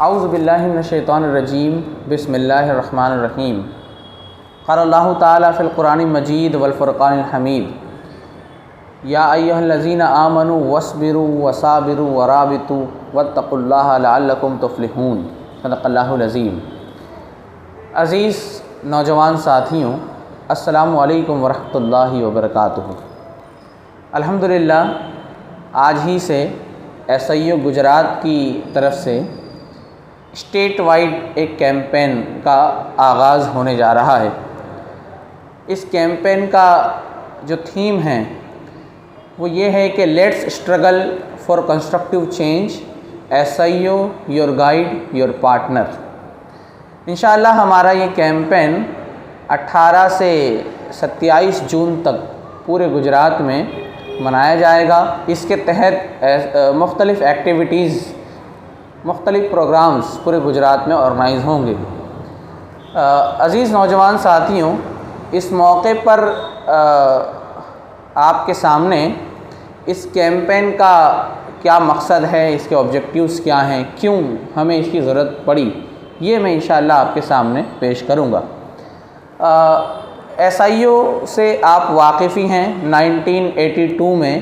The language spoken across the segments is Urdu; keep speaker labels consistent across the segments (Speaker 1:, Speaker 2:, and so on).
Speaker 1: اعوذ باللہ من الشیطان الرجیم بسم اللہ الرحمن الرحیم قال اللہ تعالیٰ فی القرآن المجید والفرقان الحمید یا ایھا الذین آمنوا واصبروا وصابروا ورابطوا واتقوا اللہ لعلکم تفلحون۔ صدق اللہ العظیم۔ عزیز نوجوان ساتھیوں، السلام علیکم ورحمۃ اللہ وبرکاتہ۔ الحمدللہ آج ہی سے ایس آئی او گجرات کی طرف سے اسٹیٹ وائڈ ایک کیمپین کا آغاز ہونے جا رہا ہے۔ اس کیمپین کا جو تھیم ہے وہ یہ ہے کہ let's struggle for constructive change, S I O your guide your partner. انشاءاللہ ہمارا یہ کیمپین 18 سے 27 جون تک پورے گجرات میں منایا جائے گا۔ اس کے تحت مختلف ایکٹیویٹیز، مختلف پروگرامز پورے گجرات میں آرگنائز ہوں گے۔ عزیز نوجوان ساتھیوں، اس موقع پر آپ کے سامنے اس کیمپین کا کیا مقصد ہے، اس کے آبجیکٹیوز کیا ہیں، کیوں ہمیں اس کی ضرورت پڑی، یہ میں انشاءاللہ آپ کے سامنے پیش کروں گا۔ ایس آئی او سے آپ واقف ہی ہیں۔ 1982 میں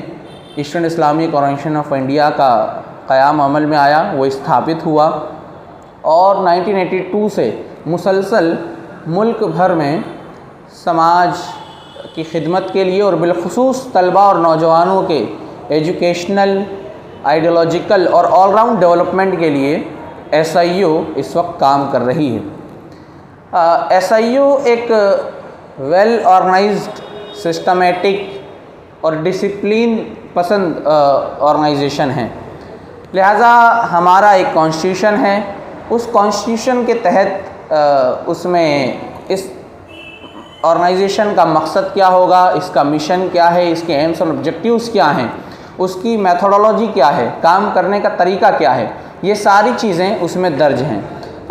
Speaker 1: Eastern Islamic Organisation of India کا قیام عمل میں آیا، وہ استھاپت ہوا، اور 1982 سے مسلسل ملک بھر میں سماج کی خدمت کے لیے اور بالخصوص طلباء اور نوجوانوں کے ایجوکیشنل، آئیڈیالوجیکل اور آل راؤنڈ ڈیولپمنٹ کے لیے ایس آئی او اس وقت کام کر رہی ہے۔ ایس آئی او ایک ویل آرگنائزڈ، سسٹمیٹک اور ڈسپلین پسند آرگنائزیشن ہے۔ لہٰذا ہمارا ایک کانسٹیٹیوشن ہے، اس کانسٹیٹیوشن کے تحت اس میں اس آرگنائزیشن کا مقصد کیا ہوگا، اس کا مشن کیا ہے، اس کے ایمس اور آبجیکٹیوز کیا ہیں، اس کی میتھوڈولوجی کیا ہے، کام کرنے کا طریقہ کیا ہے، یہ ساری چیزیں اس میں درج ہیں۔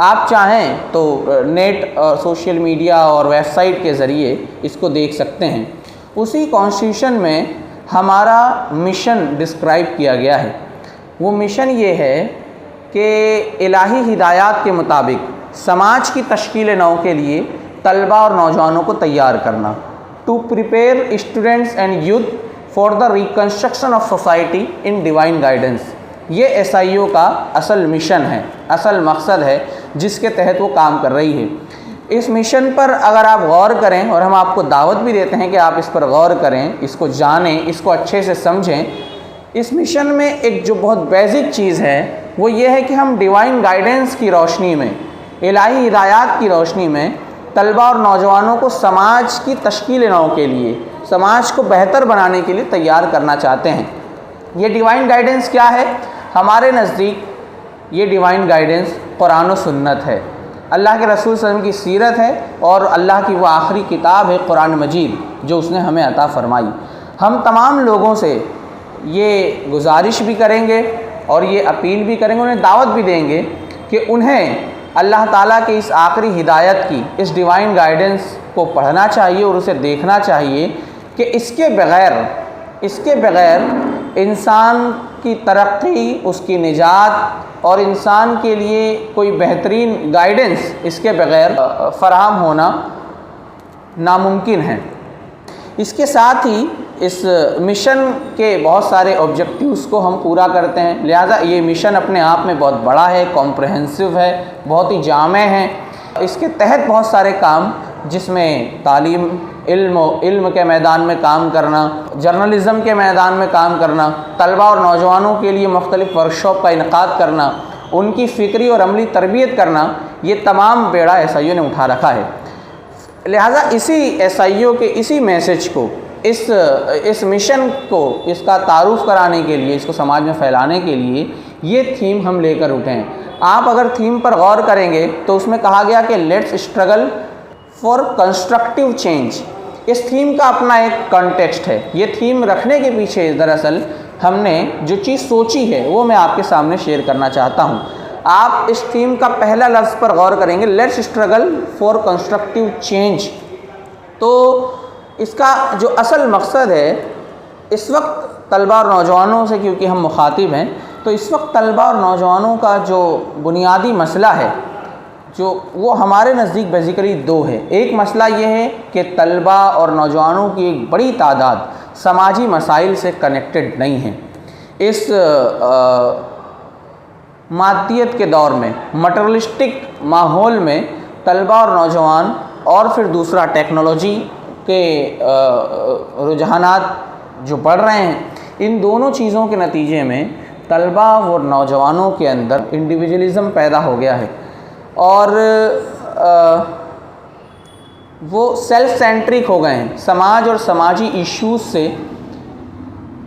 Speaker 1: آپ چاہیں تو نیٹ اور سوشل میڈیا اور ویب سائٹ کے ذریعے اس کو دیکھ سکتے ہیں۔ اسی کانسٹیٹیوشن میں ہمارا مشن ڈسکرائب کیا گیا ہے۔ وہ مشن یہ ہے کہ الہی ہدایات کے مطابق سماج کی تشکیل نو کے لیے طلباء اور نوجوانوں کو تیار کرنا، to prepare students and youth for the reconstruction of society in divine guidance. یہ ایس آئی او کا اصل مشن ہے، اصل مقصد ہے جس کے تحت وہ کام کر رہی ہے۔ اس مشن پر اگر آپ غور کریں، اور ہم آپ کو دعوت بھی دیتے ہیں کہ آپ اس پر غور کریں، اس کو جانیں، اس کو اچھے سے سمجھیں۔ اس مشن میں ایک جو بہت بیسک چیز ہے وہ یہ ہے کہ ہم ڈیوائن گائیڈنس کی روشنی میں، الہی ہدایات کی روشنی میں طلباء اور نوجوانوں کو سماج کی تشکیل نو کے لیے، سماج کو بہتر بنانے کے لیے تیار کرنا چاہتے ہیں۔ یہ ڈیوائن گائیڈنس کیا ہے؟ ہمارے نزدیک یہ ڈیوائن گائیڈنس قرآن و سنت ہے، اللہ کے رسول صلی اللہ علیہ وسلم کی سیرت ہے، اور اللہ کی وہ آخری کتاب ہے قرآن مجید جو اس نے ہمیں عطا فرمائی۔ ہم تمام لوگوں سے یہ گزارش بھی کریں گے اور یہ اپیل بھی کریں گے، انہیں دعوت بھی دیں گے کہ انہیں اللہ تعالیٰ کی اس آخری ہدایت کی، اس ڈیوائن گائیڈنس کو پڑھنا چاہیے اور اسے دیکھنا چاہیے کہ اس کے بغیر انسان کی ترقی، اس کی نجات اور انسان کے لیے کوئی بہترین گائیڈنس اس کے بغیر فراہم ہونا ناممکن ہے۔ اس کے ساتھ ہی اس مشن کے بہت سارے آبجیکٹیوز کو ہم پورا کرتے ہیں، لہٰذا یہ مشن اپنے آپ میں بہت بڑا ہے، کمپریہنسو ہے، بہت ہی جامع ہے۔ اس کے تحت بہت سارے کام، جس میں تعلیم، علم کے میدان میں کام کرنا، جرنلزم کے میدان میں کام کرنا، طلباء اور نوجوانوں کے لیے مختلف ورکشاپ کا انعقاد کرنا، ان کی فکری اور عملی تربیت کرنا، یہ تمام بیڑا ایس آئی او نے اٹھا رکھا ہے۔ لہٰذا اسی ایس آئی او کے اسی میسج کو، اس مشن کو، اس کا تعارف کرانے کے لیے، اس کو سماج میں پھیلانے کے لیے یہ تھیم ہم لے کر اٹھے ہیں۔ آپ اگر تھیم پر غور کریں گے تو اس میں کہا گیا کہ let's struggle for constructive change. اس تھیم کا اپنا ایک کانٹیکسٹ ہے۔ یہ تھیم رکھنے کے پیچھے دراصل ہم نے جو چیز سوچی ہے وہ میں آپ کے سامنے شیئر کرنا چاہتا ہوں۔ آپ اس تھیم کا پہلا لفظ پر غور کریں گے، let's struggle for constructive change, تو اس کا جو اصل مقصد ہے اس وقت طلباء اور نوجوانوں سے، کیونکہ ہم مخاطب ہیں، تو اس وقت طلبہ اور نوجوانوں کا جو بنیادی مسئلہ ہے جو وہ ہمارے نزدیک بیسیکلی دو ہے۔ ایک مسئلہ یہ ہے کہ طلبہ اور نوجوانوں کی ایک بڑی تعداد سماجی مسائل سے کنیکٹڈ نہیں ہیں۔ اس مادیت کے دور میں، مٹریلسٹک ماحول میں طلبہ اور نوجوان، اور پھر دوسرا ٹیکنالوجی کے رجحانات جو بڑھ رہے ہیں، ان دونوں چیزوں کے نتیجے میں طلبہ اور نوجوانوں کے اندر انڈیویجولزم پیدا ہو گیا ہے، اور وہ سیلف سینٹرک ہو گئے ہیں۔ سماج اور سماجی ایشوز سے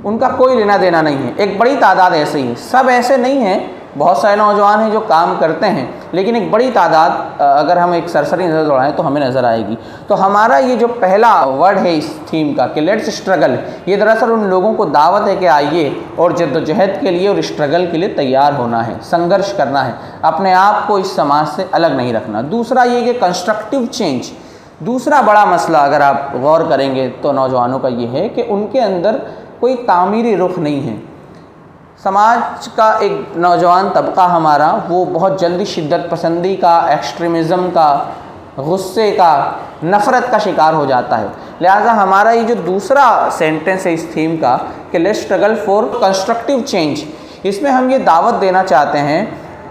Speaker 1: ان کا کوئی لینا دینا نہیں ہے۔ ایک بڑی تعداد ایسے ہی، سب ایسے نہیں ہیں، بہت سارے نوجوان ہیں جو کام کرتے ہیں، لیکن ایک بڑی تعداد اگر ہم ایک سرسری نظر دوڑائیں تو ہمیں نظر آئے گی۔ تو ہمارا یہ جو پہلا ورڈ ہے اس تھیم کا کہ لیٹس اسٹرگل، یہ دراصل ان لوگوں کو دعوت ہے کہ آئیے اور جد و جہد کے لیے اور اسٹرگل کے لیے تیار ہونا ہے، سنگھرش کرنا ہے، اپنے آپ کو اس سماج سے الگ نہیں رکھنا۔ دوسرا یہ کہ کنسٹرکٹیو چینج، دوسرا بڑا مسئلہ اگر آپ غور کریں گے تو نوجوانوں کا یہ ہے کہ ان کے اندر کوئی تعمیری رخ نہیں ہے۔ سماج کا ایک نوجوان طبقہ ہمارا وہ بہت جلدی شدت پسندی کا، ایکسٹریمزم کا، غصے کا، نفرت کا شکار ہو جاتا ہے۔ لہٰذا ہمارا یہ جو دوسرا سینٹنس ہے اس تھیم کا کہ let's struggle for constructive change, اس میں ہم یہ دعوت دینا چاہتے ہیں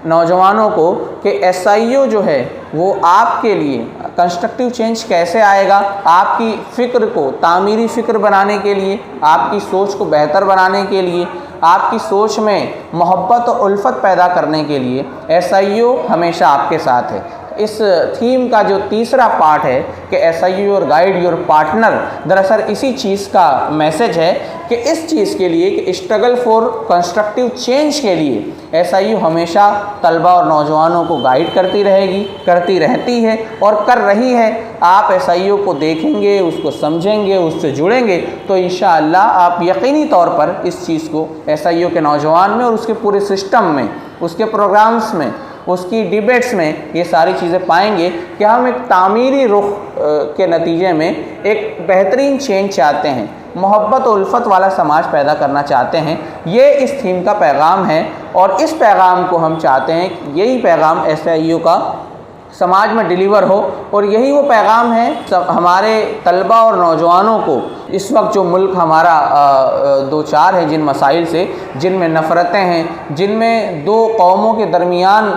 Speaker 1: نوجوانوں کو کہ ایس آئی او جو ہے وہ آپ کے لیے کنسٹرکٹیو چینج کیسے آئے گا، آپ کی فکر کو تعمیری فکر بنانے کے لیے، آپ کی سوچ کو بہتر بنانے کے لیے، آپ کی سوچ میں محبت اور الفت پیدا کرنے کے لیے ایس آئی او ہمیشہ آپ کے ساتھ ہے۔ اس تھیم کا جو تیسرا پارٹ ہے کہ ایس آئی او اور گائیڈ یور پارٹنر، دراصل اسی چیز کا میسج ہے کہ اس چیز کے لیے کہ اسٹرگل فار کنسٹرکٹیو چینج کے لیے ایس آئی او ہمیشہ طلبہ اور نوجوانوں کو گائیڈ کرتی رہے گی، کرتی رہتی ہے اور کر رہی ہے۔ آپ ایس آئی او کو دیکھیں گے، اس کو سمجھیں گے، اس سے جڑیں گے تو انشاءاللہ آپ یقینی طور پر اس چیز کو ایس آئی او کے نوجوان میں اور اس کے پورے سسٹم میں، اس کے پروگرامز میں، اس کی ڈیبیٹس میں یہ ساری چیزیں پائیں گے کہ ہم ایک تعمیری رخ کے نتیجے میں ایک بہترین چینج چاہتے ہیں، محبت و الفت والا سماج پیدا کرنا چاہتے ہیں۔ یہ اس تھیم کا پیغام ہے، اور اس پیغام کو ہم چاہتے ہیں کہ یہی پیغام ایس آئی او کا سماج میں ڈیلیور ہو، اور یہی وہ پیغام ہے ہمارے طلبہ اور نوجوانوں کو اس وقت جو ملک ہمارا دو چار ہے جن مسائل سے، جن میں نفرتیں ہیں، جن میں دو قوموں کے درمیان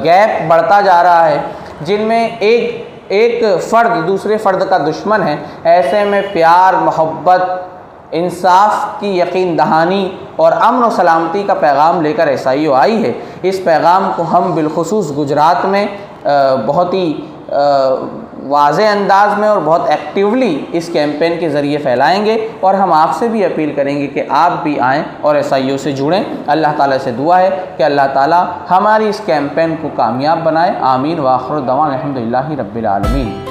Speaker 1: گیپ بڑھتا جا رہا ہے، جن میں ایک فرد دوسرے فرد کا دشمن ہے، ایسے میں پیار، محبت، انصاف کی یقین دہانی اور امن و سلامتی کا پیغام لے کر ایس آئی او آئی ہے۔ اس پیغام کو ہم بالخصوص گجرات میں بہت ہی واضح انداز میں اور بہت ایکٹیولی اس کیمپین کے ذریعے پھیلائیں گے، اور ہم آپ سے بھی اپیل کریں گے کہ آپ بھی آئیں اور ایس آئی او سے جڑیں۔ اللہ تعالیٰ سے دعا ہے کہ اللہ تعالیٰ ہماری اس کیمپین کو کامیاب بنائے۔ آمین۔ وآخر دعوانا الحمدللہ رب العالمین۔